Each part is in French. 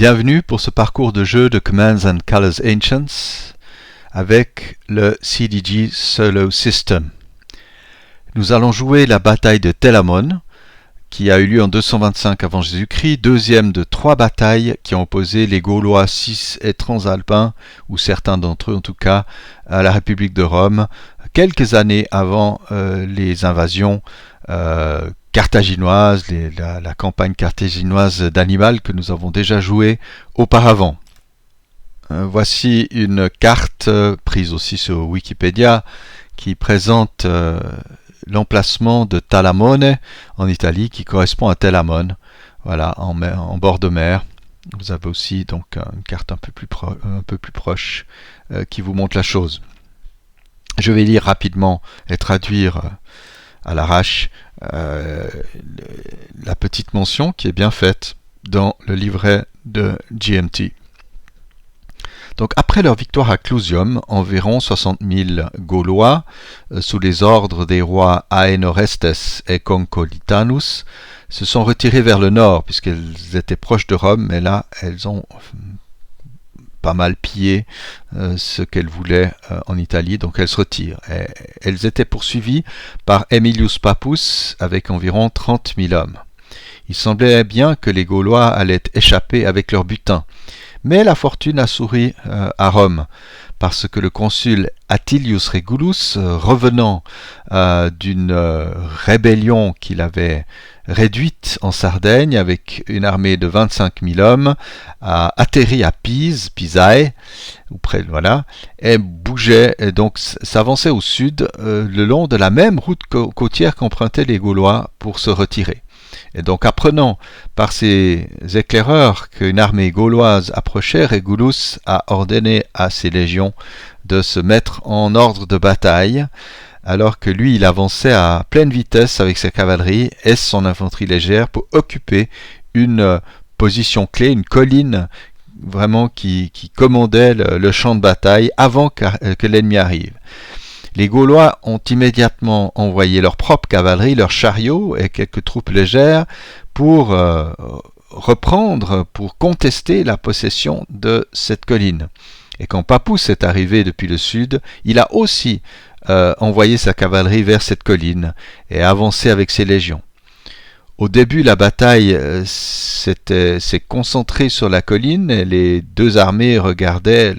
Bienvenue pour ce parcours de jeu de Commands and Colors Ancients avec le CDG Solo System. Nous allons jouer la bataille de Telamon, qui a eu lieu en 225 avant Jésus-Christ, deuxième de trois batailles qui ont opposé les Gaulois cis et transalpins, ou certains d'entre eux en tout cas, à la République de Rome, quelques années avant les invasions carthaginoises, la campagne carthaginoise d'Hannibal que nous avons déjà joué auparavant. Voici une carte prise aussi sur Wikipédia qui présente l'emplacement de Talamone en Italie qui correspond à Telamon, voilà, en bord de mer. Vous avez aussi donc une carte un peu plus proche qui vous montre la chose. Je vais lire rapidement et traduire à l'arrache la petite mention qui est bien faite dans le livret de GMT. Donc, après leur victoire à Clusium, environ 60 000 Gaulois, sous les ordres des rois Aenorestes et Concolitanus, se sont retirés vers le nord, puisqu'elles étaient proches de Rome, mais là, elles ont pas mal pillé ce qu'elles voulaient en Italie, donc elles se retirent. Et elles étaient poursuivies par Aemilius Pappus avec environ 30 000 hommes. Il semblait bien que les Gaulois allaient échapper avec leur butin. Mais la fortune a souri à Rome, parce que le consul Attilius Regulus, revenant d'une rébellion qu'il avait réduite en Sardaigne avec une armée de 25 000 hommes, a atterri à Pisae, ou près, voilà, et bougeait, et donc s'avançait au sud le long de la même route côtière qu'empruntaient les Gaulois pour se retirer. Et donc, apprenant par ses éclaireurs qu'une armée gauloise approchait, Regulus a ordonné à ses légions de se mettre en ordre de bataille, alors que lui, il avançait à pleine vitesse avec sa cavalerie et son infanterie légère pour occuper une position clé, une colline vraiment qui commandait le champ de bataille avant que l'ennemi arrive. Les Gaulois ont immédiatement envoyé leur propre cavalerie, leurs chariots et quelques troupes légères pour pour contester la possession de cette colline. Et quand Pappus est arrivé depuis le sud, il a aussi envoyé sa cavalerie vers cette colline et avancé avec ses légions. Au début, la bataille s'est concentrée sur la colline et les deux armées regardaient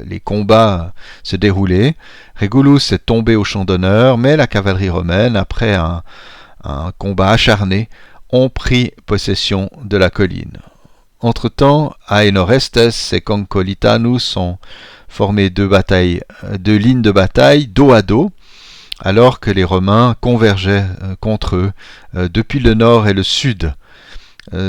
les combats se dérouler. Regulus est tombé au champ d'honneur, mais la cavalerie romaine, après un combat acharné, ont pris possession de la colline. Entre-temps, Aenorestes et Concolitanus ont formé deux lignes de bataille dos à dos, alors que les Romains convergeaient contre eux depuis le nord et le sud.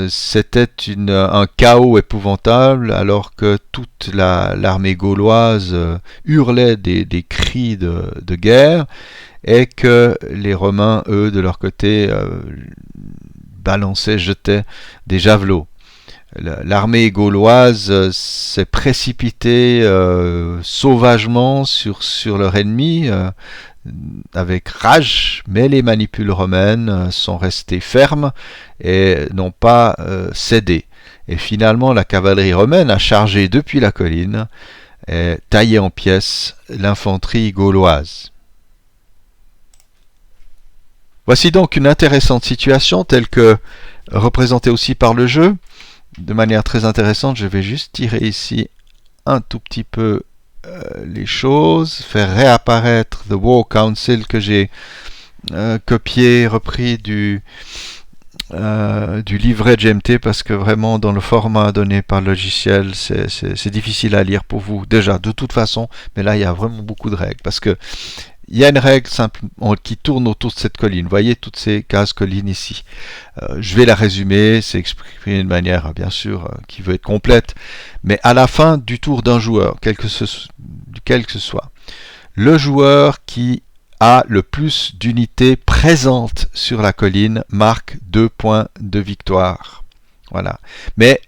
C'était un chaos épouvantable, alors que toute l'armée gauloise hurlait des cris de guerre, et que les Romains, eux, de leur côté, jetaient des javelots. L'armée gauloise s'est précipitée sauvagement sur leur ennemi, avec rage, mais les manipules romaines sont restées fermes et n'ont pas cédé. Et finalement, la cavalerie romaine a chargé depuis la colline et taillé en pièces l'infanterie gauloise. Voici donc une intéressante situation telle que représentée aussi par le jeu. De manière très intéressante, je vais juste tirer ici un tout petit peu les choses, faire réapparaître The War Council que j'ai copié, repris du livret GMT, parce que vraiment dans le format donné par le logiciel c'est difficile à lire pour vous déjà de toute façon, mais là il y a vraiment beaucoup de règles, parce que il y a une règle simple qui tourne autour de cette colline. Vous voyez toutes ces cases collines ici. Je vais la résumer, c'est exprimé de manière, bien sûr, qui veut être complète, mais à la fin du tour d'un joueur, quel que ce soit, le joueur qui a le plus d'unités présentes sur la colline marque 2 points de victoire. Voilà. Mais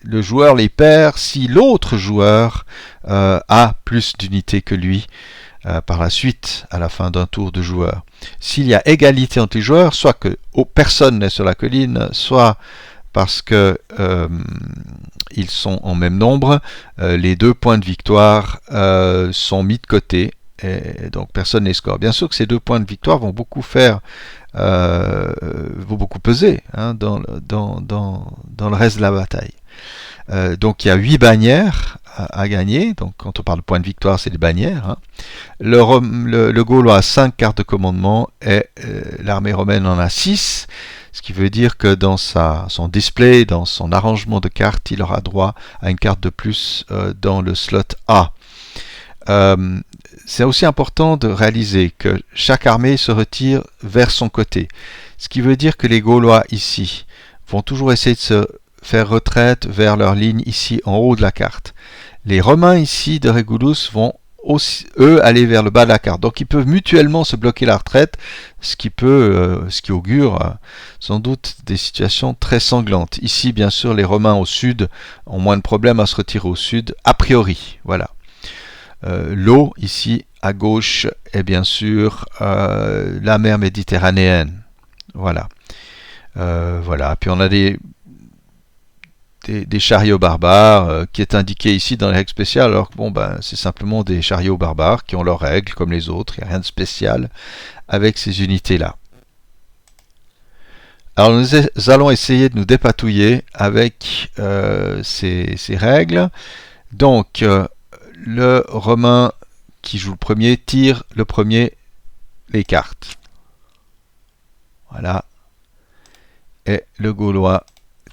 le joueur les perd si l'autre joueur a plus d'unités que lui. Par la suite, à la fin d'un tour de joueur. S'il y a égalité entre les joueurs, soit que personne n'est sur la colline, soit parce que ils sont en même nombre, les 2 points de victoire sont mis de côté, et donc personne n'est score. Bien sûr que ces 2 points de victoire vont beaucoup peser hein, dans le reste de la bataille. Donc il y a 8 bannières à gagner. Donc quand on parle de points de victoire, c'est les bannières. Hein. Le Gaulois a 5 cartes de commandement et l'armée romaine en a 6. Ce qui veut dire que dans son display, dans son arrangement de cartes, il aura droit à une carte de plus dans le slot A. C'est aussi important de réaliser que chaque armée se retire vers son côté. Ce qui veut dire que les Gaulois ici vont toujours essayer de se faire retraite vers leur ligne ici en haut de la carte. Les Romains ici de Régulus vont aussi, eux, aller vers le bas de la carte. Donc ils peuvent mutuellement se bloquer la retraite, ce qui augure sans doute des situations très sanglantes. Ici, bien sûr, les Romains au sud ont moins de problèmes à se retirer au sud, a priori. Voilà. L'eau, ici, à gauche, est bien sûr la mer Méditerranéenne. Voilà. Voilà. Puis on a des chariots barbares qui est indiqué ici dans les règles spéciales, alors que bon, c'est simplement des chariots barbares qui ont leurs règles comme les autres, il n'y a rien de spécial avec ces unités-là. Alors nous allons essayer de nous dépatouiller avec ces règles. Donc le Romain qui joue le premier tire le premier les cartes. Voilà. Et le Gaulois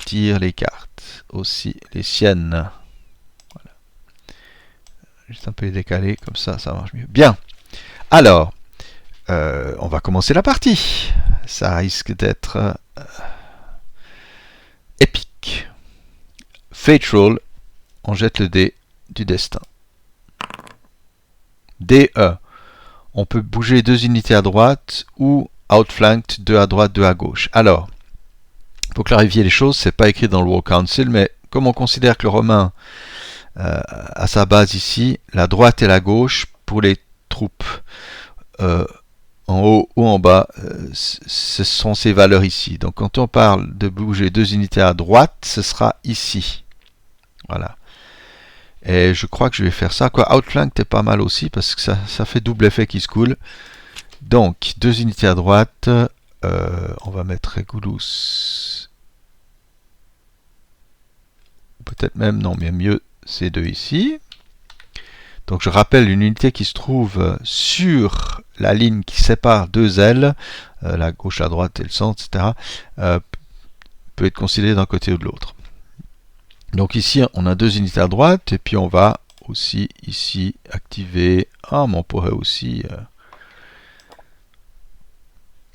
tire les cartes, aussi les siennes. Voilà. Juste un peu décalé, comme ça, ça marche mieux. Bien. Alors, on va commencer la partie. Ça risque d'être épique. Fate Roll, on jette le dé du destin. DE. On peut bouger 2 unités à droite ou outflanked 2 à droite, 2 à gauche. Alors, pour clarifier les choses, c'est pas écrit dans le War Council, mais comme on considère que le Romain a sa base ici, la droite et la gauche pour les troupes en haut ou en bas, ce sont ces valeurs ici. Donc quand on parle de bouger 2 unités à droite, ce sera ici. Voilà. Et je crois que je vais faire ça. Outflank est pas mal aussi parce que ça fait double effet qui se coule. Donc 2 unités à droite, on va mettre Régulus. Peut-être même, non, mais mieux ces 2 ici. Donc je rappelle une unité qui se trouve sur la ligne qui sépare 2 ailes, la gauche, la droite et le centre, etc., peut être considérée d'un côté ou de l'autre. Donc ici, on a 2 unités à droite, et puis on va aussi ici activer... Ah, mais on pourrait aussi...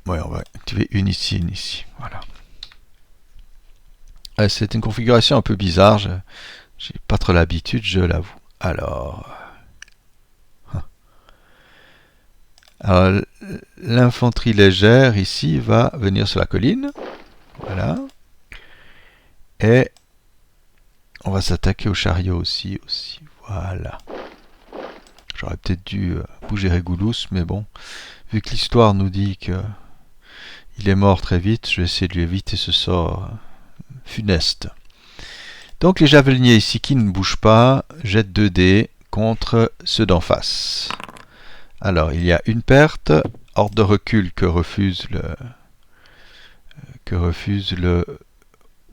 Ouais, on va activer une ici, une ici. Voilà. C'est une configuration un peu bizarre, j'ai pas trop l'habitude, je l'avoue. Alors l'infanterie légère ici va venir sur la colline. Voilà. Et on va s'attaquer au chariot aussi. Voilà. J'aurais peut-être dû bouger Régulus, mais bon, vu que l'histoire nous dit que il est mort très vite, je vais essayer de lui éviter ce sort funeste. Donc les javeliniers ici qui ne bougent pas jettent 2 dés contre ceux d'en face. Alors il y a une perte, ordre de recul que refuse le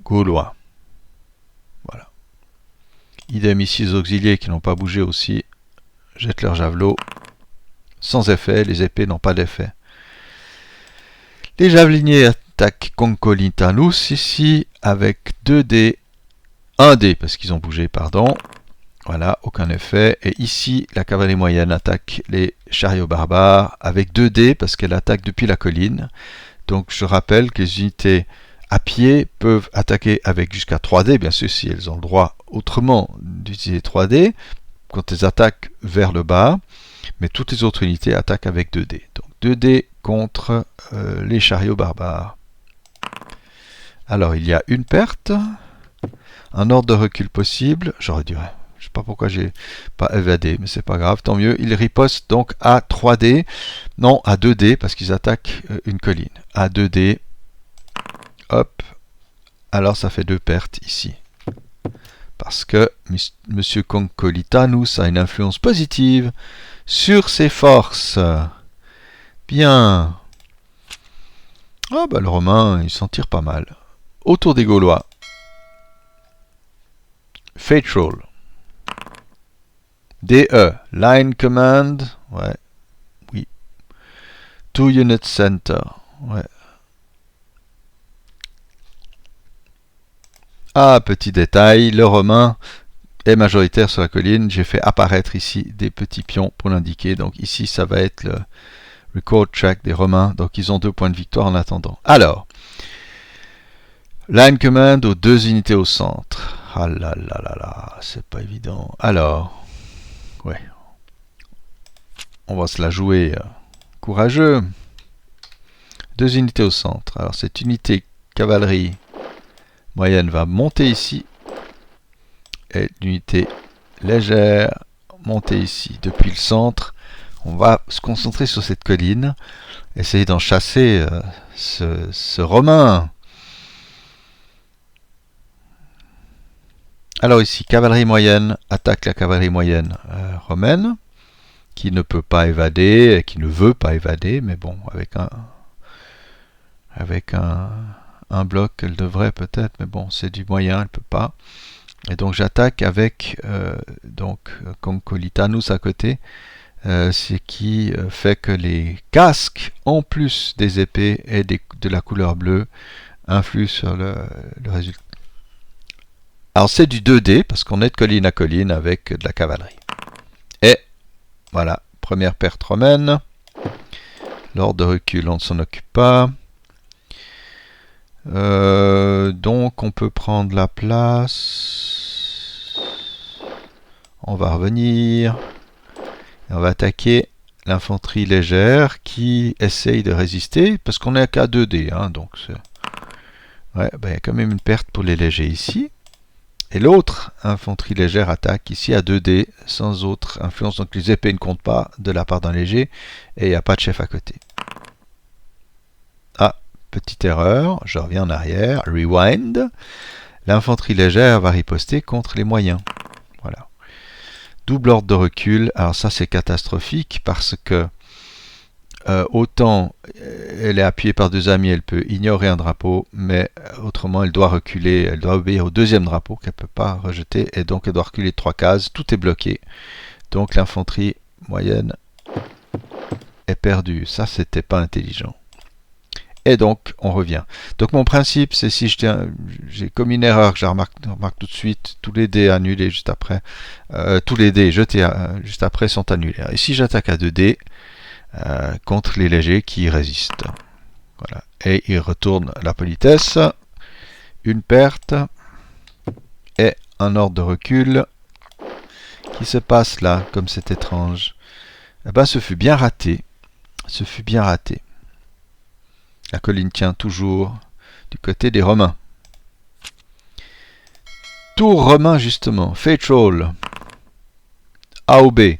Gaulois. Voilà. Idem ici les auxiliaires qui n'ont pas bougé aussi jettent leur javelot sans effet, les épées n'ont pas d'effet. Les javeliniers attaquent Concolitanus ici avec 2 dés, 1 dé parce qu'ils ont bougé, pardon. Voilà, aucun effet. Et ici, la cavalerie moyenne attaque les chariots barbares avec 2 dés parce qu'elle attaque depuis la colline. Donc je rappelle que les unités à pied peuvent attaquer avec jusqu'à 3 dés, bien sûr si elles ont le droit autrement d'utiliser 3 dés quand elles attaquent vers le bas, mais toutes les autres unités attaquent avec 2 dés. Donc 2 dés contre les chariots barbares. Alors il y a une perte, un ordre de recul possible, j'aurais dû... Je sais pas pourquoi j'ai pas évadé, mais c'est pas grave, tant mieux. Ils ripostent donc à 3D, non à 2D parce qu'ils attaquent une colline. À 2D, hop, alors ça fait 2 pertes ici. parce que M. Concolitanus a une influence positive sur ses forces. Bien. Ah bah le Romain, il s'en tire pas mal. Autour des Gaulois. Fatal. DE. Line Command. Ouais. Oui. 2 Unit Center. Ouais. Ah, petit détail, le Romain est majoritaire sur la colline. J'ai fait apparaître ici des petits pions pour l'indiquer. Donc ici, ça va être le record track des Romains. Donc ils ont 2 points de victoire en attendant. Alors, line command aux 2 unités au centre. Ah là là là là, c'est pas évident. Alors, ouais, on va se la jouer courageux. 2 unités au centre. Alors cette unité cavalerie moyenne va monter ici. Et l'unité légère monter ici. Depuis le centre, on va se concentrer sur cette colline. Essayer d'en chasser ce Romain. Alors ici, cavalerie moyenne attaque la cavalerie moyenne romaine, qui ne peut pas évader, qui ne veut pas évader, mais bon, avec un bloc, elle devrait peut-être, mais bon, c'est du moyen, elle ne peut pas. Et donc j'attaque avec Concolitanus à côté, ce qui fait que les casques, en plus des épées et de la couleur bleue, influent sur le résultat. Alors c'est du 2D, parce qu'on est de colline à colline avec de la cavalerie. Et voilà, première perte romaine. L'ordre de recul, on ne s'en occupe pas. Donc on peut prendre la place. On va revenir. Et on va attaquer l'infanterie légère qui essaye de résister, parce qu'on est qu'à 2D. Hein, donc ouais, il y a quand même une perte pour les légers ici. Et l'autre infanterie légère attaque ici à 2D sans autre influence. Donc les épées ne comptent pas de la part d'un léger et il n'y a pas de chef à côté. Ah, petite erreur, je reviens en arrière, rewind. L'infanterie légère va riposter contre les moyens. Voilà. Double ordre de recul. Alors ça c'est catastrophique parce que autant elle est appuyée par 2 amis, elle peut ignorer un drapeau, mais autrement elle doit reculer, elle doit obéir au 2e drapeau qu'elle ne peut pas rejeter, et donc elle doit reculer 3 cases, tout est bloqué. Donc l'infanterie moyenne est perdue. Ça, c'était pas intelligent. Et donc, on revient. Donc mon principe, c'est si j'ai commis une erreur que je remarque tout de suite, tous les dés annulés juste après, tous les dés jetés juste après sont annulés. Et si j'attaque à 2 dés, contre les légers qui résistent. Voilà. Et il retourne la politesse. Une perte et un ordre de recul. Qui se passe là, comme c'est étrange? Eh ben, ce fut bien raté. Ce fut bien raté. La colline tient toujours du côté des Romains. Tour romain, justement. Fatal. A ou B.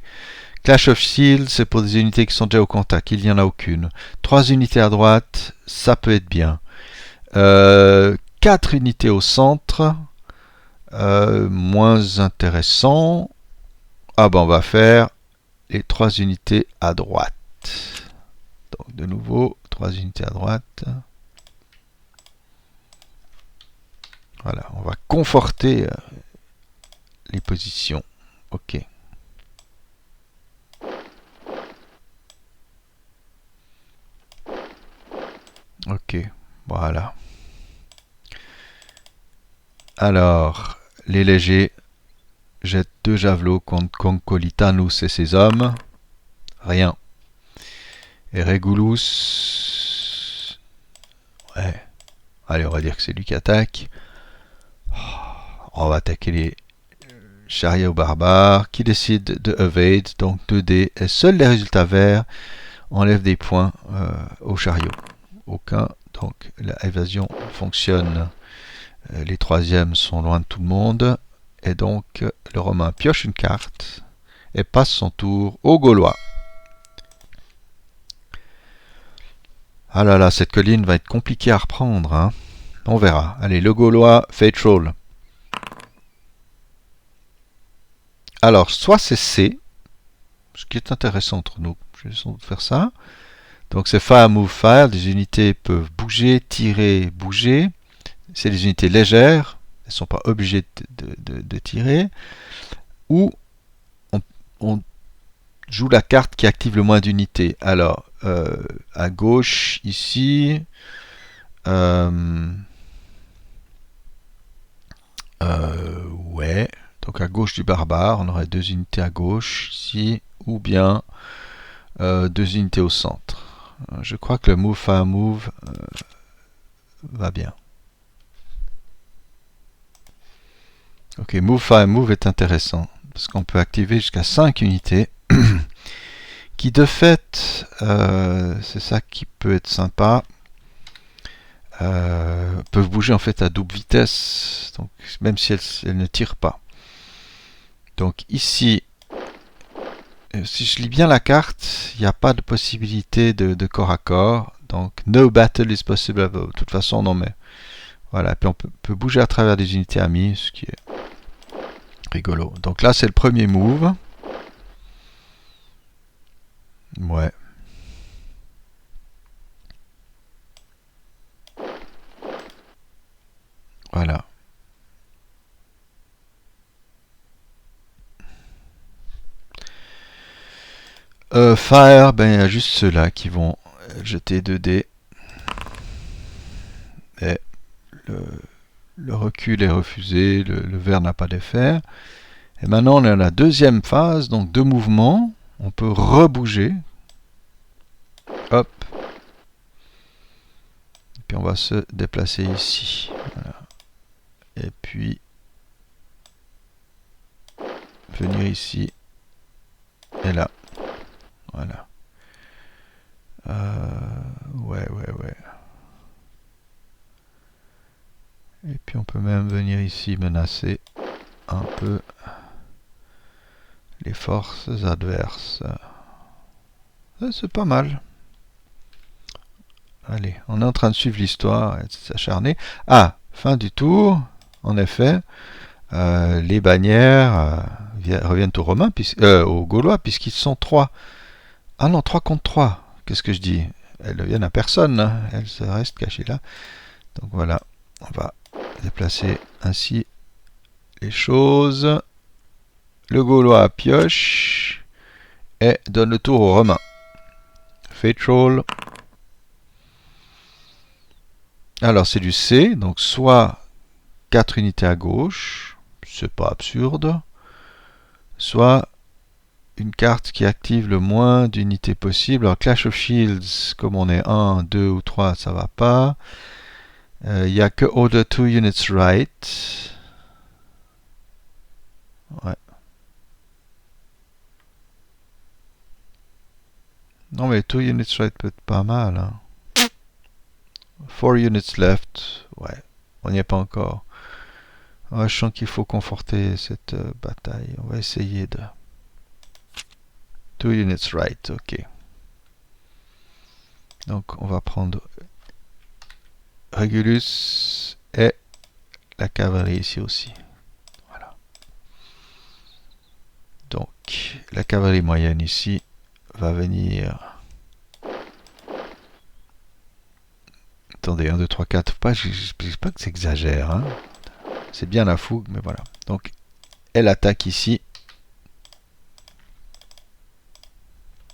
Clash of Shields, c'est pour des unités qui sont déjà au contact. Il n'y en a aucune. 3 unités à droite, ça peut être bien. 4 unités au centre, moins intéressant. Ah ben on va faire les 3 unités à droite. Donc de nouveau, 3 unités à droite. Voilà, on va conforter les positions. Ok. Ok, voilà. Alors, les légers jettent 2 javelots contre Concolitanus et ses hommes. Rien. Et Regulus... Ouais. Allez, on va dire que c'est lui qui attaque. On va attaquer les chariots barbares qui décident de evade, donc 2D. Et seuls les résultats verts enlèvent des points aux chariots. Aucun, donc la évasion fonctionne. Les 3e sont loin de tout le monde. Et donc le Romain pioche une carte et passe son tour aux Gaulois. Ah là là, cette colline va être compliquée à reprendre. Hein. On verra. Allez, le Gaulois, Fatal. Alors, soit c'est C, ce qui est intéressant entre nous. Je vais sans doute faire ça. Donc c'est fire, move, fire. Des unités peuvent bouger, tirer, bouger. C'est des unités légères. Elles ne sont pas obligées de tirer. Ou on joue la carte qui active le moins d'unités. Alors, à gauche, ici, ouais. Donc à gauche du barbare, on aurait 2 unités à gauche, ici, ou bien 2 unités au centre. Je crois que le move, fire, move va bien. Ok, move, fire, move est intéressant, parce qu'on peut activer jusqu'à 5 unités. Qui de fait, c'est ça qui peut être sympa, peuvent bouger en fait à double vitesse, donc même si elles ne tirent pas. Donc ici, si je lis bien la carte, il n'y a pas de possibilité de corps à corps, donc no battle is possible. De toute façon, non mais voilà. Puis on peut bouger à travers des unités amies, ce qui est rigolo. Donc là, c'est le premier move. Ouais. Voilà. Fire, ben il y a juste ceux-là qui vont jeter 2 dés. Et le recul est refusé, le vert n'a pas d'effet. Et maintenant on est à la deuxième phase, donc 2 mouvements. On peut rebouger. Hop. Et puis on va se déplacer ici. Voilà. Et puis venir ici et là. Voilà. Ouais. Et puis on peut même venir ici menacer un peu les forces adverses. C'est pas mal. Allez, on est en train de suivre l'histoire et de s'acharner. Ah, fin du tour, en effet. Les bannières reviennent aux Romains, aux Gaulois, puisqu'ils sont 3. Ah non, 3 contre 3. Qu'est-ce que je dis? Elles ne viennent à personne, hein. Elles se restent cachées là. Donc voilà, on va déplacer ainsi les choses. Le Gaulois pioche et donne le tour aux Romains. Fatal. Alors c'est du C, donc soit 4 unités à gauche, c'est pas absurde, soit une carte qui active le moins d'unités possible. Alors Clash of Shields, comme on est 1, 2 ou 3, ça va pas. Il n'y a que Order 2 Units Right. Ouais. Non mais 2 Units Right peut être pas mal. Hein. 4 Units Left. Ouais, on n'y est pas encore. Ouais, je sens qu'il faut conforter cette bataille. On va essayer de... 2 Units Right, ok. Donc on va prendre Regulus et la cavalerie ici aussi. Voilà. Donc la cavalerie moyenne ici va venir. Attendez, 1, 2, 3, 4. Je ne dis pas que j'exagère. Hein. C'est bien la fougue, mais voilà. Donc elle attaque ici.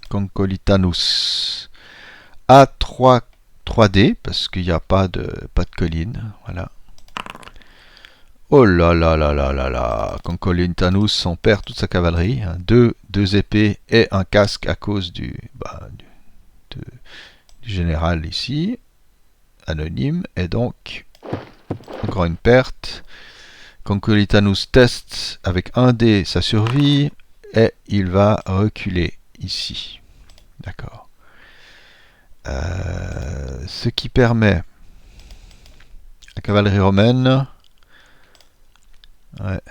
Concolitanus. A 3D, parce qu'il n'y a pas de colline. Voilà. Oh là là là là là là. Concolitanus, on perd toute sa cavalerie. Hein. Deux épées et un casque à cause du général ici. Anonyme. Et donc, encore une perte. Concolitanus teste avec un dé sa survie. Et il va reculer ici. D'accord. Ce qui permet à la cavalerie romaine, ouais,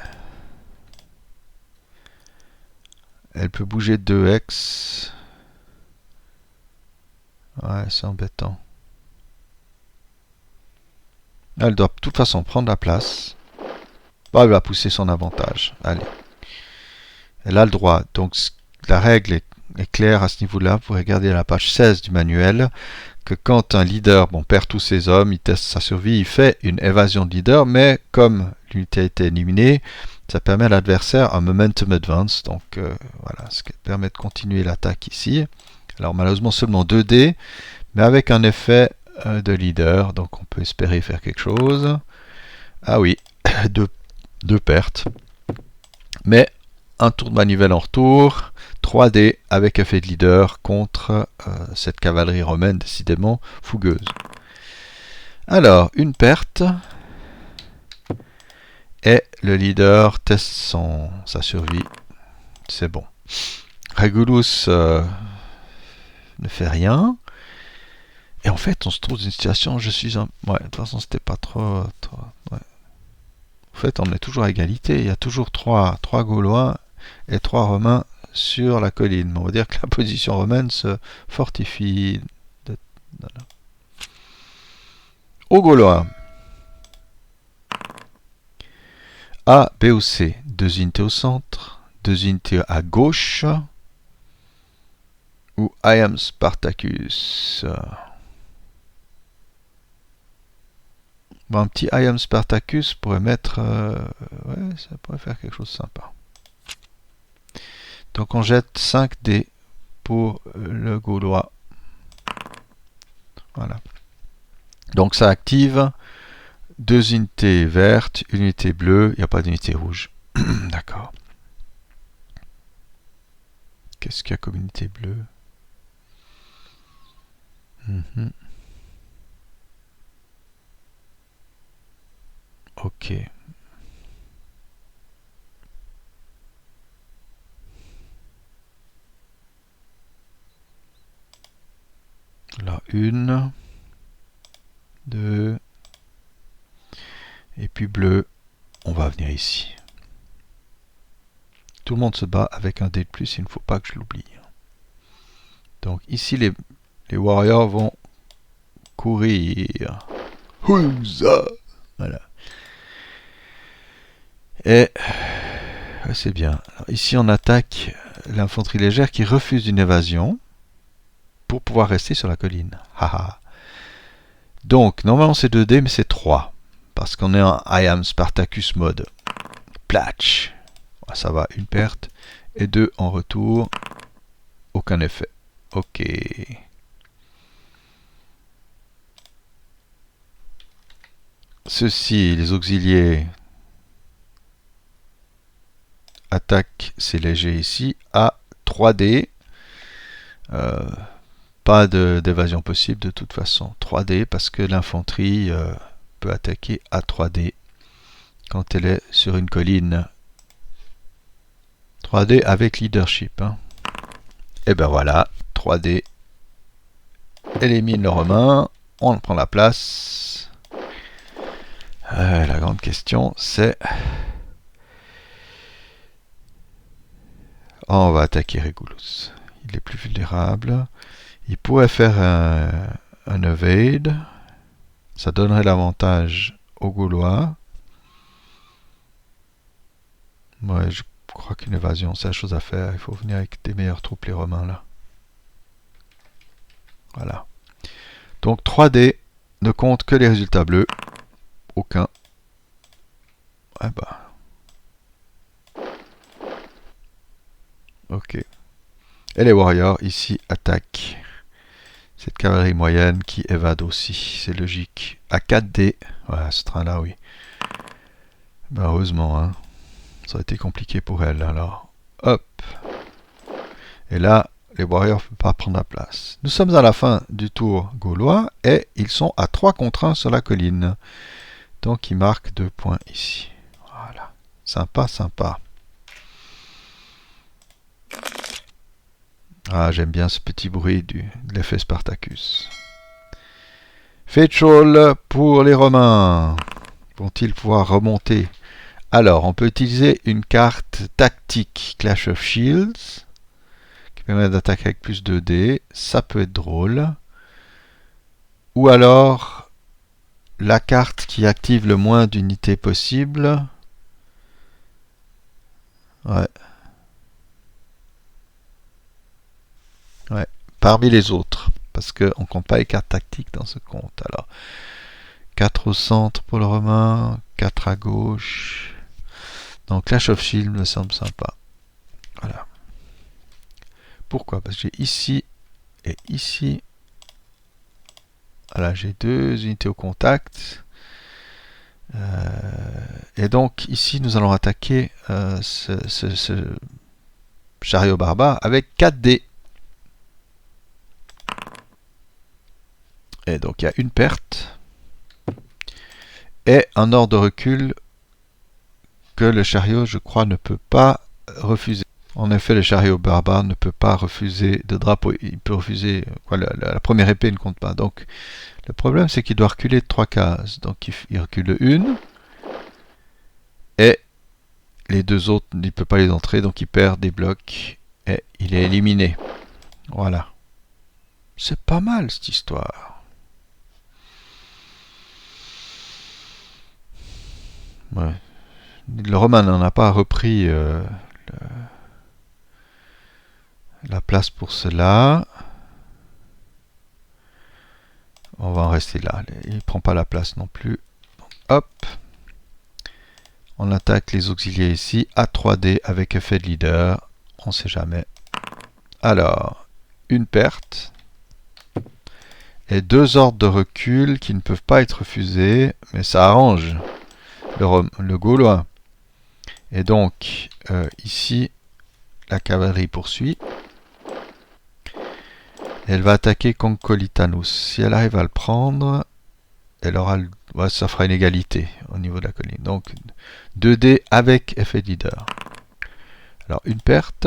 elle peut bouger de 2x. Ouais, c'est embêtant. Elle doit de toute façon prendre la place. Bon, elle va pousser son avantage. Allez. Elle a le droit. Donc la règle est claire à ce niveau-là. Vous pouvez regarder à la page 16 du manuel que quand un leader perd tous ses hommes, il teste sa survie, il fait une évasion de leader, mais comme l'unité a été éliminée, ça permet à l'adversaire un momentum advance. Donc voilà, ce qui permet de continuer l'attaque ici. Alors malheureusement seulement 2 dés, mais avec un effet de leader, donc on peut espérer faire quelque chose. Ah oui, deux pertes. Mais un tour de manivelle en retour, 3 dés avec effet de leader contre cette cavalerie romaine décidément fougueuse. Alors, une perte, et le leader teste sa survie. C'est bon. Regulus ne fait rien. Et en fait, on se trouve dans une situation, je suis un... Ouais, de toute façon, c'était pas trop... Ouais. En fait, on est toujours à égalité. Il y a toujours 3 Gaulois et 3 Romains sur la colline. On va dire que la position romaine se fortifie. Voilà. Aux Gaulois. A, B ou C. 2 unités au centre, 2 unités à gauche. Ou I am Spartacus. Bon, un petit I am Spartacus pourrait mettre... ouais, ça pourrait faire quelque chose de sympa. Donc on jette 5 dés pour le Gaulois. Voilà. Donc ça active 2 unités vertes, une unité bleue, il n'y a pas d'unité rouge. D'accord. Qu'est-ce qu'il y a comme unité bleue? Ok. Là, 1, 2, et puis bleu, on va venir ici. Tout le monde se bat avec un dé de plus, il ne faut pas que je l'oublie. Donc ici, les warriors vont courir. Huzzah! Voilà. Et c'est bien. Alors, ici, on attaque l'infanterie légère qui refuse une évasion pour pouvoir rester sur la colline. Haha. Donc, normalement, c'est 2 dés, mais c'est 3. Parce qu'on est en I am Spartacus mode. Platch. Ça va, une perte. Et 2 en retour. Aucun effet. Ok. Ceux-ci, les auxiliés, attaquent ces légers ici à 3 dés. Pas d'évasion possible de toute façon. 3 dés parce que l'infanterie peut attaquer à 3 dés quand elle est sur une colline. 3 dés avec leadership. Hein. Et ben voilà, 3 dés élimine le Romain. On prend la place. La grande question c'est... on va attaquer Regulus. Il est plus vulnérable. Il pourrait faire un evade. Ça donnerait l'avantage aux Gaulois. Ouais, je crois qu'une évasion, c'est la chose à faire. Il faut venir avec des meilleures troupes, les Romains, là. Voilà. Donc 3D ne compte que les résultats bleus. Aucun. Ah bah. Ok. Et les warriors, ici, attaquent cette cavalerie moyenne qui évade aussi. C'est logique. À 4D. Ouais, ce train-là, oui. Ben, heureusement, hein. Ça a été compliqué pour elle, alors. Hop. Et là, les warriors ne peuvent pas prendre la place. Nous sommes à la fin du tour gaulois et ils sont à 3 contre 1 sur la colline. Donc ils marquent 2 points ici. Voilà. Sympa, sympa. Ah, j'aime bien ce petit bruit de l'effet Spartacus. Fetchall pour les Romains. Vont-ils pouvoir remonter? Alors, on peut utiliser une carte tactique Clash of Shields qui permet d'attaquer avec plus de dés. Ça peut être drôle. Ou alors, la carte qui active le moins d'unités possible. Ouais. parmi les autres, parce qu'on ne compte pas les cartes tactiques dans ce compte. Alors, 4 au centre pour le Romain, 4 à gauche. Donc Clash of Shield me semble sympa. Voilà. Pourquoi? Parce que j'ai ici et ici. Voilà, j'ai 2 unités au contact. Et donc ici nous allons attaquer ce chariot barbare avec 4 dés. Et donc il y a une perte et un ordre de recul que le chariot, je crois, ne peut pas refuser. En effet, le chariot barbare ne peut pas refuser de drapeau. Il peut refuser, quoi, la première épée ne compte pas. Donc le problème, c'est qu'il doit reculer de 3 cases. Donc il recule de 1 et les 2 autres, il ne peut pas les entrer, donc il perd des blocs et il est éliminé. Voilà. C'est pas mal cette histoire. Ouais. Le Romain n'en a pas repris la place pour cela. On va en rester là. Il ne prend pas la place non plus. Donc, hop. On attaque les auxiliaires ici à 3D avec effet de leader. On ne sait jamais. Alors, une perte. Et 2 ordres de recul qui ne peuvent pas être refusés. Mais ça arrange le Gaulois. Et donc, ici, la cavalerie poursuit. Elle va attaquer Concolitanus. Si elle arrive à le prendre, elle aura ça fera une égalité au niveau de la colline. Donc 2 dés avec effet de leader. Alors une perte.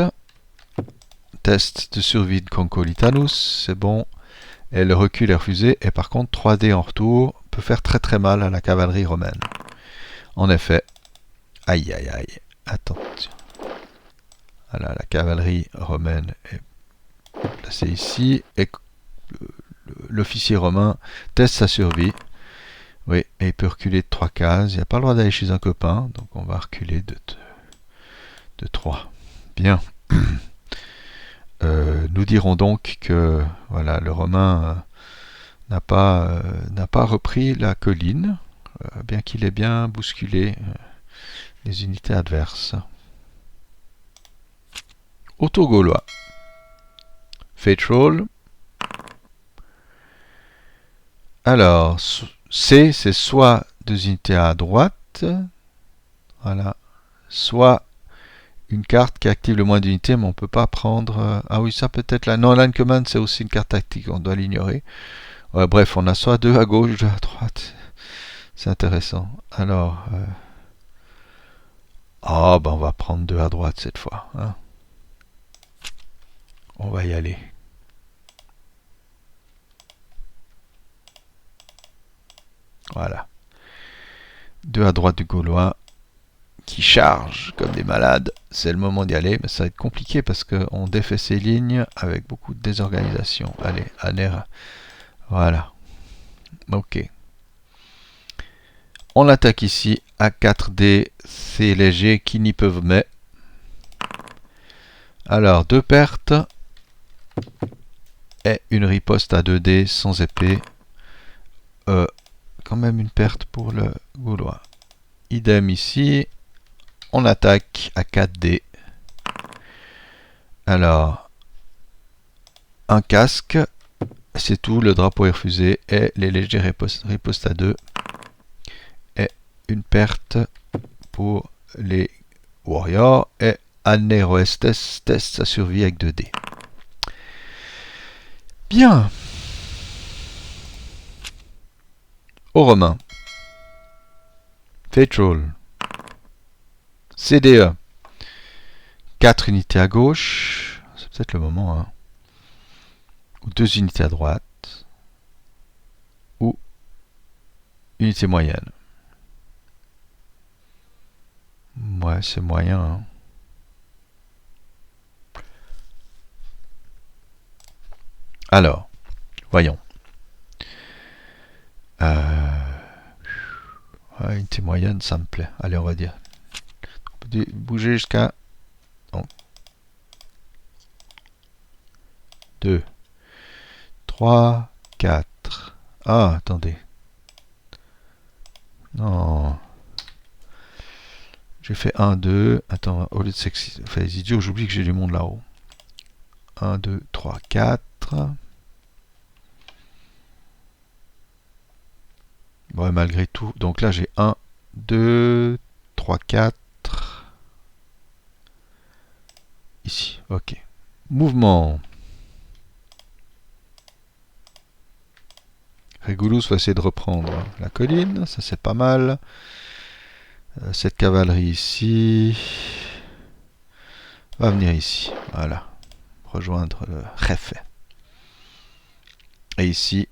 Test de survie de Concolitanus, c'est bon. Et le recul est refusé. Et par contre 3 dés en retour peut faire très très mal à la cavalerie romaine. En effet. Aïe aïe aïe. Attention. Voilà, la cavalerie romaine est placé ici et l'officier romain teste sa survie. Oui, et il peut reculer de 3 cases. Il n'a pas le droit d'aller chez un copain, donc on va reculer de 3. Bien. Nous dirons donc que voilà, le Romain n'a pas repris la colline, bien qu'il ait bien bousculé les unités adverses. Au tour gaulois. Fate Roll. Alors, C, c'est soit 2 unités à droite, voilà, soit une carte qui active le moins d'unités, mais on ne peut pas prendre... ah oui, ça peut-être là. Non, Line Command, c'est aussi une carte tactique, on doit l'ignorer. Ouais, bref, on a soit 2 à gauche, 2 à droite. C'est intéressant. Alors... ah, ben on va prendre 2 à droite cette fois. Hein. On va y aller. Voilà. 2 à droite du Gaulois qui charge comme des malades. C'est le moment d'y aller, mais ça va être compliqué parce qu'on défait ces lignes avec beaucoup de désorganisation. Allez, Aner. Voilà. Ok. On attaque ici à 4D. C'est léger qui n'y peuvent mais. Alors, 2 pertes. Et une riposte à 2D sans épée. Quand même une perte pour le Gaulois. Idem ici. On attaque à 4D. Alors, un casque. C'est tout, le drapeau est refusé. Et les légers ripostent à 2. Et une perte pour les Warriors. Et Aneroestes teste sa survie avec 2D. Bien. Aux Romains. Fate Roll. CDE. 4 unités à gauche. C'est peut-être le moment. Hein. Ou 2 unités à droite. Ou unité moyenne. Ouais, c'est moyen. Hein. Alors, voyons. Ouais, unité moyenne, ça me plaît. Allez, on va dire. On peut bouger jusqu'à 2. 3, 4. Ah, attendez. Non. J'ai fait 1, 2. Attends, au lieu de faire les idiots, j'oublie que j'ai du monde là-haut. 1, 2, 3, 4. Ouais, malgré tout. Donc là, j'ai 1, 2, 3, 4. Ici, ok. Mouvement. Régulus va essayer de reprendre la colline. Ça, c'est pas mal. Cette cavalerie ici va venir ici. Voilà. Rejoindre le Jefe. Et ici,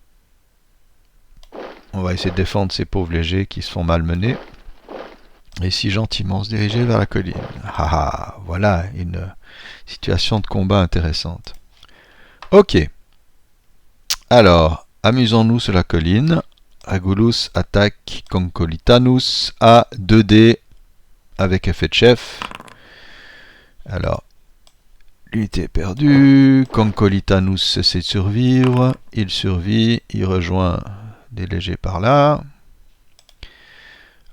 on va essayer de défendre ces pauvres légers qui se font malmener. Et ici, gentiment se diriger vers la colline. Ah, voilà une situation de combat intéressante. Ok. Alors, amusons-nous sur la colline. Régulus attaque Concolitanus à 2D avec effet de chef. Alors, l'unité est perdue. Concolitanus essaie de survivre. Il survit. Il rejoint des légers par là.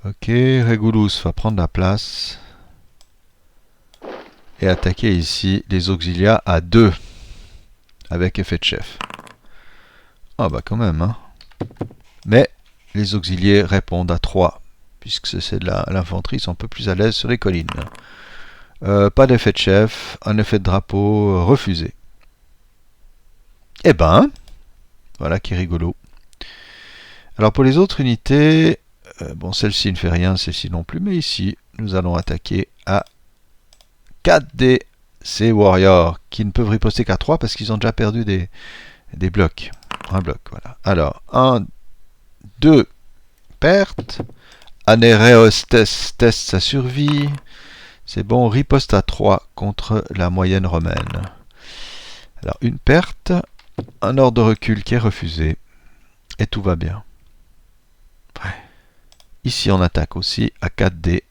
Ok, Régulus va prendre la place. Et attaquer ici les auxiliaires à 2. Avec effet de chef. Ah bah quand même, hein. Mais les auxiliaires répondent à 3. Puisque c'est de l'infanterie, ils sont un peu plus à l'aise sur les collines. Pas d'effet de chef, un effet de drapeau refusé. Eh ben, voilà qui est rigolo. Alors pour les autres unités, bon celle-ci ne fait rien, celle-ci non plus, mais ici, nous allons attaquer à 4D ces warriors qui ne peuvent riposter qu'à 3 parce qu'ils ont déjà perdu des blocs. Un bloc, voilà. Alors, 1, 2, pertes. Anéréos teste sa survie. C'est bon, riposte à 3 contre la moyenne romaine. Alors, une perte, un ordre de recul qui est refusé. Et tout va bien. Ouais. Ici, on attaque aussi à 4D.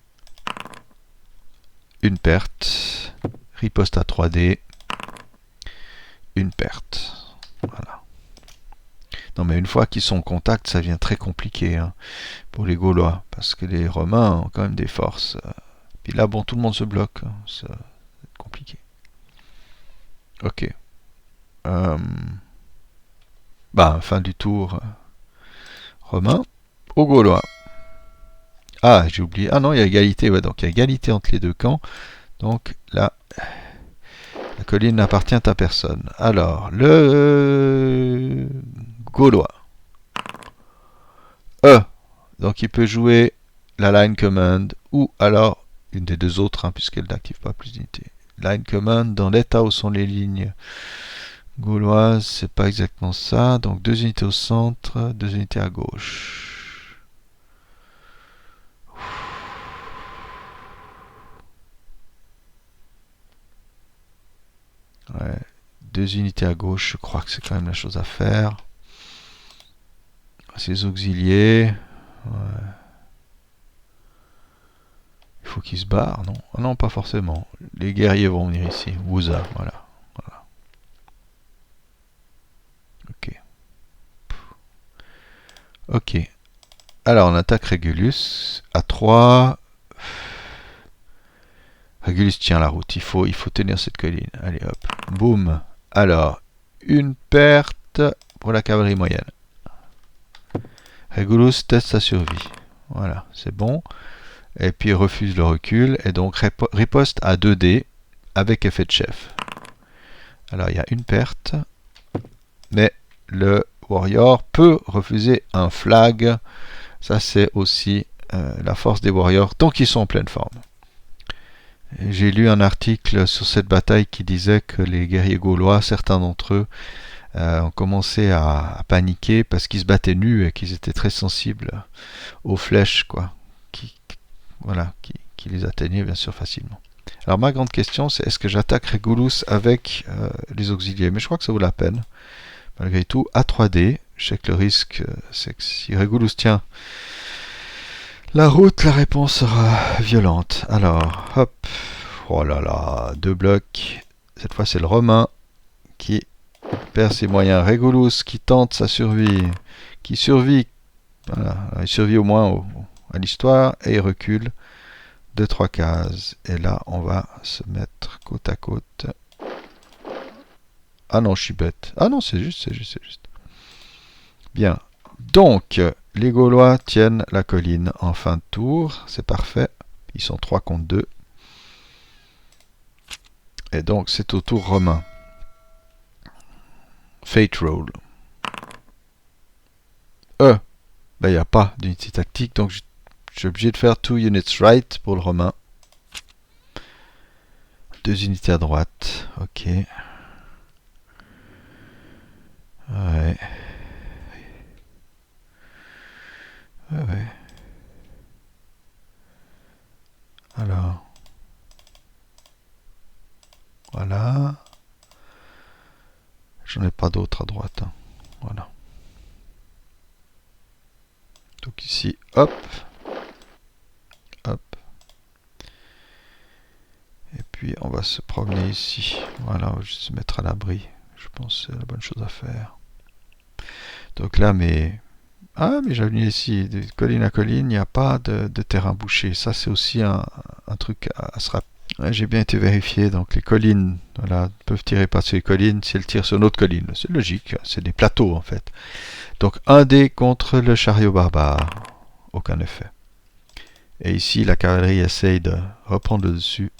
Une perte. Riposte à 3D. Une perte. Voilà. Non mais une fois qu'ils sont en contact, ça devient très compliqué hein, pour les Gaulois. Parce que les Romains ont quand même des forces. Puis là, bon, tout le monde se bloque. Hein, c'est compliqué. Ok. Fin du tour romain. Aux Gaulois. Ah, j'ai oublié. Ah non, il y a égalité. Ouais, donc il y a égalité entre les deux camps. Donc là, la colline n'appartient à personne. Alors, le Gaulois. Donc il peut jouer la line command ou alors une des deux autres, hein, puisqu'elle n'active pas plus d'unités. Line command dans l'état où sont les lignes gauloises, c'est pas exactement ça. Donc 2 unités au centre, 2 unités à gauche. Ouais, 2 unités à gauche, je crois que c'est quand même la chose à faire. Ces auxiliés. Ouais. Il faut qu'ils se barrent, non? Ah non, pas forcément. Les guerriers vont venir ici. Wouza, voilà. Ok. Ok. Alors, on attaque Régulus. À 3. Régulus tient la route. Il faut tenir cette colline. Allez, hop. Boum. Alors, une perte pour la cavalerie moyenne. Régulus teste sa survie. Voilà, c'est bon. Et puis il refuse le recul. Et donc riposte à 2D avec effet de chef. Alors il y a une perte. Mais le warrior peut refuser un flag. Ça c'est aussi la force des warriors tant qu'ils sont en pleine forme. J'ai lu un article sur cette bataille qui disait que les guerriers gaulois, certains d'entre eux, ont commencé à paniquer parce qu'ils se battaient nus et qu'ils étaient très sensibles aux flèches, quoi, qui les atteignaient bien sûr facilement. Alors ma grande question, c'est est-ce que j'attaque Régulus avec les auxiliaires? Mais je crois que ça vaut la peine. Malgré tout, à 3D, je sais que le risque, c'est que si Régulus tient la route, la réponse sera violente. Alors, hop, oh là là, 2 blocs. Cette fois, c'est le Romain qui perd ses moyens. Régulus qui tente sa survie, qui survit, voilà, il survit au moins à l'histoire et il recule 2-3 cases. Et là, on va se mettre côte à côte. Ah non, je suis bête. Ah non, c'est juste, c'est juste, c'est juste. Bien. Donc, les Gaulois tiennent la colline en fin de tour. C'est parfait. Ils sont 3 contre 2. Et donc, c'est au tour romain. Fate roll. Ben, il n'y a pas d'unité tactique, donc je suis obligé de faire 2 units right pour le romain. 2 unités à droite. Ok. Ouais. Ouais. Alors. Voilà. J'en ai pas d'autres à droite. Hein. Voilà. Donc ici, hop. Hop. Et puis on va se promener ici. Voilà, on va juste se mettre à l'abri. Je pense que c'est la bonne chose à faire. Donc là, mais j'avais ici, de colline à colline, il n'y a pas de terrain bouché. Ça, c'est aussi un truc à se rappeler. Ouais, j'ai bien été vérifié, donc les collines, voilà, peuvent tirer par-dessus les collines si elles tirent sur une autre colline. C'est logique, c'est des plateaux en fait. Donc un dé contre le chariot barbare, aucun effet. Et ici, la cavalerie essaye de reprendre le dessus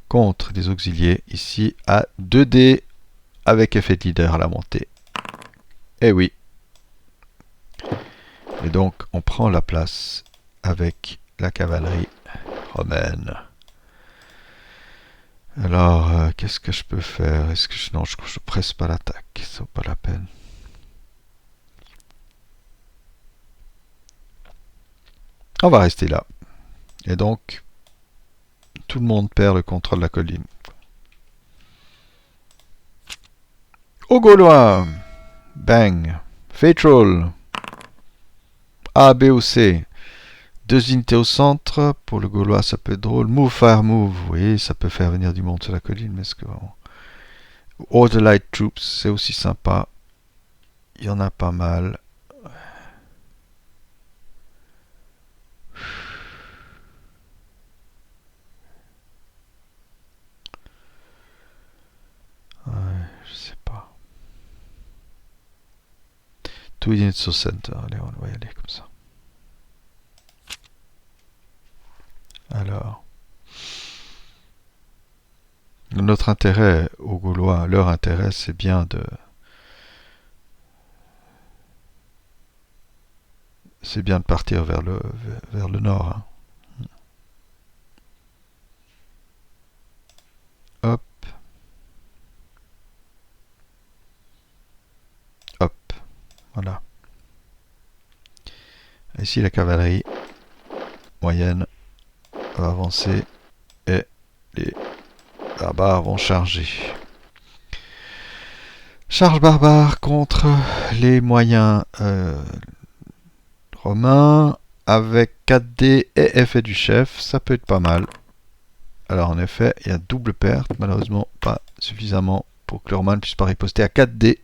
contre les auxiliés, ici à 2 dés avec effet de leader à la montée. Et oui. Et donc, on prend la place avec la cavalerie romaine. Alors, qu'est-ce que je peux faire? Est-ce que non, je presse pas l'attaque, ça vaut pas la peine. On va rester là. Et donc, tout le monde perd le contrôle de la colline. Aux Gaulois, bang, Fate roll, A, B ou C. 2 unités au centre, pour le Gaulois ça peut être drôle. Move, fire, move, oui, ça peut faire venir du monde sur la colline, mais est-ce que... Order Light Troops, c'est aussi sympa. Il y en a pas mal. Ouais, je sais pas. 2 units au center, allez, on va y aller comme ça. Alors... Notre intérêt aux Gaulois, leur intérêt, c'est bien de... C'est bien de partir vers le nord. Hein. Hop. Hop. Voilà. Ici, la cavalerie moyenne va avancer et les barbares vont charger. Charge barbare contre les moyens romains avec 4D et effet du chef. Ça peut être pas mal. Alors en effet, il y a double perte. Malheureusement, pas suffisamment pour que le romain ne puisse pas riposter à 4D.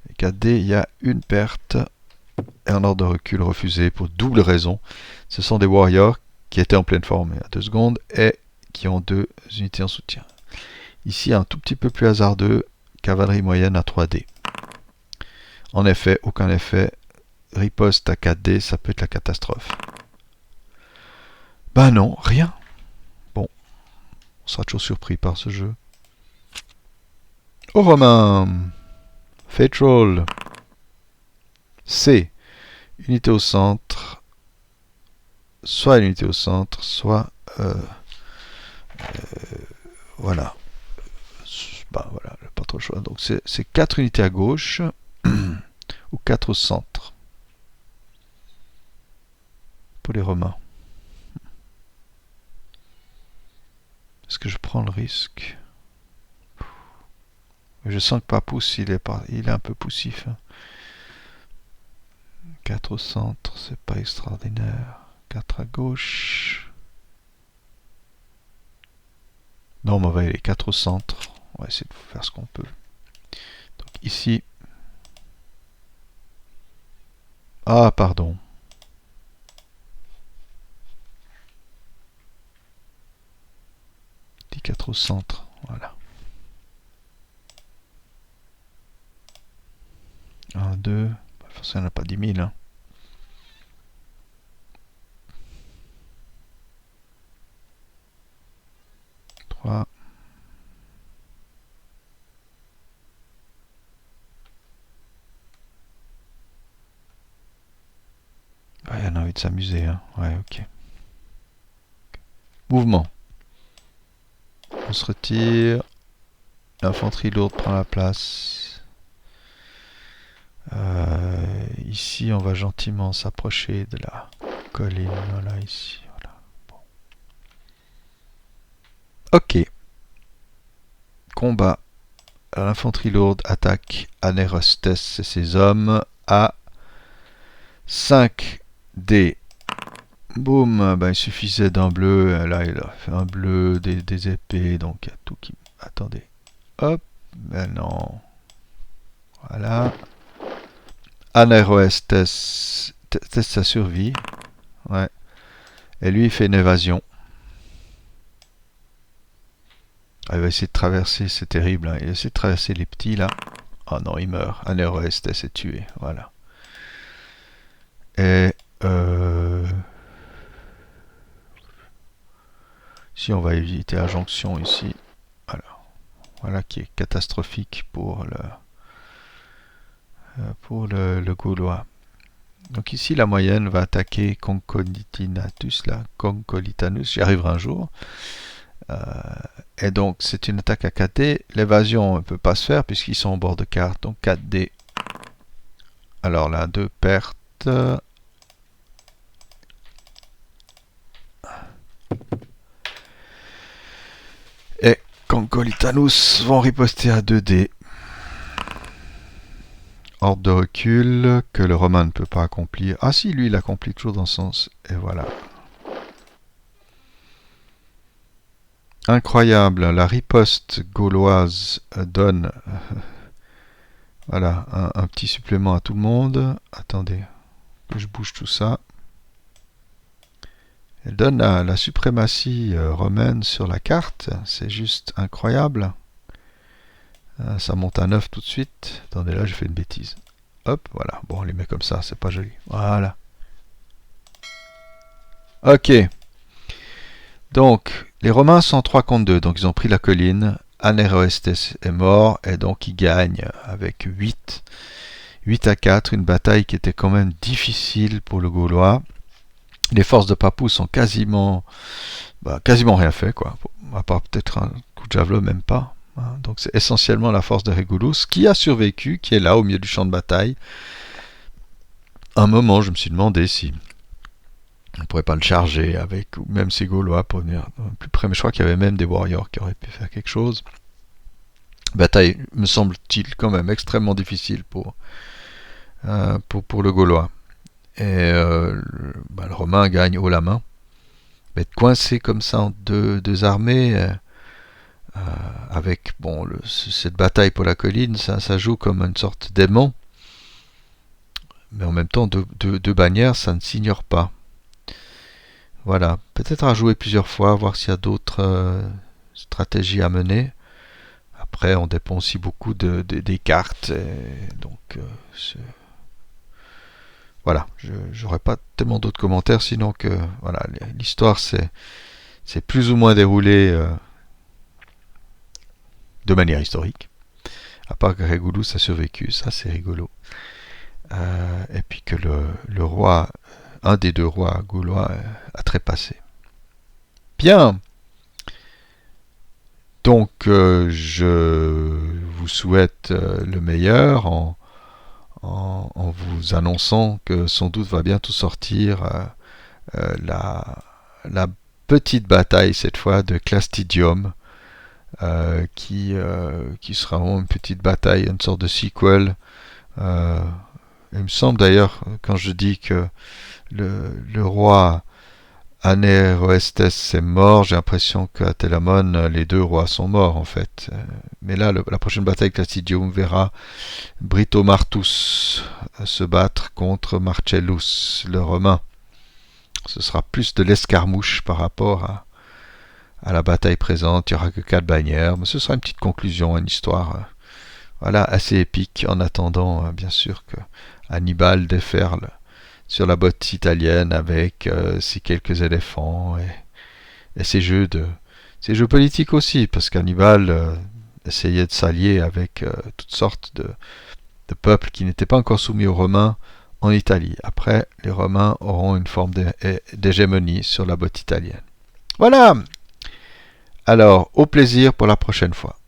Et 4D, il y a une perte. Et un ordre de recul refusé pour double raison. Ce sont des warriors qui étaient en pleine forme il y a 2 secondes et qui ont 2 unités en soutien. Ici, un tout petit peu plus hasardeux, cavalerie moyenne à 3D. En effet, aucun effet. Riposte à 4D, ça peut être la catastrophe. Ben non, rien. Bon, on sera toujours surpris par ce jeu. Aux Romains, Fate roll. C. Unité au centre. Soit une unité au centre, soit... voilà. Bah voilà, pas trop le choix. Donc c'est 4 unités à gauche ou 4 au centre pour les Romains. Est-ce que je prends le risque? Je sens que Papoose il est un peu poussif. 4 au centre, c'est pas extraordinaire. 4 à gauche. Non, mais on va aller 4 au centre. On va essayer de faire ce qu'on peut. Donc ici. Ah, pardon. D4 au centre. Voilà. 1, 2. Forcément, il n'y en a pas 10 000. Hein. 3. Ah, il y en a envie de s'amuser. Hein. Ouais, ok. Mouvement. On se retire. L'infanterie lourde prend la place. Ici, on va gentiment s'approcher de la colline. Voilà, ici. Voilà. Bon. Ok. Combat. L'infanterie lourde attaque Anerostes et ses hommes à 5 dés. Boum, ben, il suffisait d'un bleu. Là, il a fait un bleu, des épées, donc il y a tout qui... Attendez. Hop, ben non. Voilà. Aneroes teste sa survie. Ouais. Et lui, il fait une évasion. Ah, il va essayer de traverser, c'est terrible. Hein. Il essaie de traverser les petits là. Oh non, il meurt. Aneroes est tué. Voilà. Et si on va éviter la jonction ici. Voilà qui est catastrophique pour le Gaulois. Donc ici, la moyenne va attaquer Concolitanatus, là, Concolitanus, j'y arriverai un jour. Et donc, c'est une attaque à 4D. L'évasion ne peut pas se faire puisqu'ils sont au bord de carte, donc 4D. Alors là, 2 pertes. Et Concolitanus vont riposter à 2D. Ordre de recul que le Romain ne peut pas accomplir. Ah si, lui, il accomplit toujours dans ce sens. Et voilà. Incroyable, la riposte gauloise donne voilà, un petit supplément à tout le monde. Attendez, que je bouge tout ça. Elle donne la suprématie romaine sur la carte. C'est juste incroyable. Ça monte à 9 tout de suite. Attendez, là, j'ai fait une bêtise. Hop, voilà. Bon, on les met comme ça, c'est pas joli. Voilà. Ok. Donc, les Romains sont 3 contre 2. Donc, ils ont pris la colline. Aneroestes est mort. Et donc, ils gagnent avec 8. 8 à 4. Une bataille qui était quand même difficile pour le Gaulois. Les forces de Papouz ont quasiment rien fait, quoi. À part peut-être un coup de javelot, même pas. Donc c'est essentiellement la force de Régulus qui a survécu, qui est là au milieu du champ de bataille. Un moment, je me suis demandé si on ne pourrait pas le charger avec même ces Gaulois pour venir plus près. Mais je crois qu'il y avait même des warriors qui auraient pu faire quelque chose. Bataille, me semble-t-il, quand même extrêmement difficile pour le Gaulois. Et le Romain gagne haut la main. Mais être coincé comme ça entre deux armées, avec cette bataille pour la colline, ça joue comme une sorte d'aimant. Mais en même temps, deux bannières, ça ne s'ignore pas. Voilà, peut-être à jouer plusieurs fois, voir s'il y a d'autres stratégies à mener. Après, on dépend aussi beaucoup des cartes. Donc, voilà, j'aurais pas tellement d'autres commentaires, sinon que voilà, l'histoire c'est plus ou moins déroulé de manière historique. À part que Régulus a survécu, ça c'est rigolo. Et puis que le roi, un des deux rois gaulois, a trépassé. Bien. Donc je vous souhaite le meilleur en vous annonçant que sans doute va bientôt sortir la petite bataille cette fois de Clastidium, qui sera vraiment une petite bataille, une sorte de sequel. Il me semble d'ailleurs, quand je dis que le roi Anéroestes est mort, j'ai l'impression qu'à Télamon, les deux rois sont morts en fait. Mais là, la prochaine bataille Classidium verra Britomartus se battre contre Marcellus, le Romain. Ce sera plus de l'escarmouche par rapport à la bataille présente. Il n'y aura que 4 bannières, mais ce sera une petite conclusion, une histoire voilà, assez épique en attendant bien sûr que Hannibal déferle sur la botte italienne avec ses quelques éléphants et ses jeux politiques aussi, parce qu'Hannibal essayait de s'allier avec toutes sortes de peuples qui n'étaient pas encore soumis aux Romains en Italie. Après, les Romains auront une forme d'hégémonie sur la botte italienne. Voilà. Alors, au plaisir pour la prochaine fois.